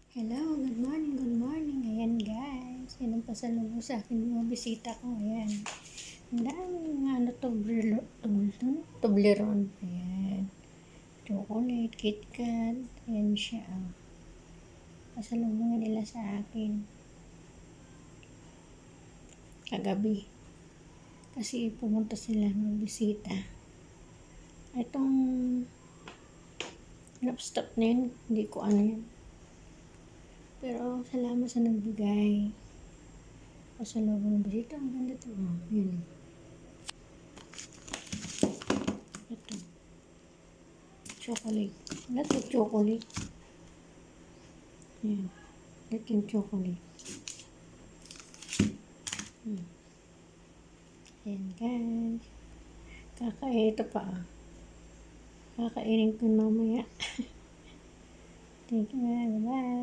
Hello, good morning, good morning. Ayan guys, yan ang pasalubong sa akin mga bisita ko. Ayan. Ang daming Toblerone. Ayan. Chocolate, KitKat. Ayan siya. Oh. Pasalubong nila sa akin. Kagabi. Kasi pumunta sila ng bisita. Itong lapstop na yun, hindi ko ano yan. Pero salamat sa nagbigay. Pasalubong ng bisita. Ang ganda ito. Oh, yun. Ito. Chocolate. Wala ito chocolate. Ayan. Ito yung chocolate. Ayan guys. Ito pa. Kakainin ko mamaya. Thank you. Bye.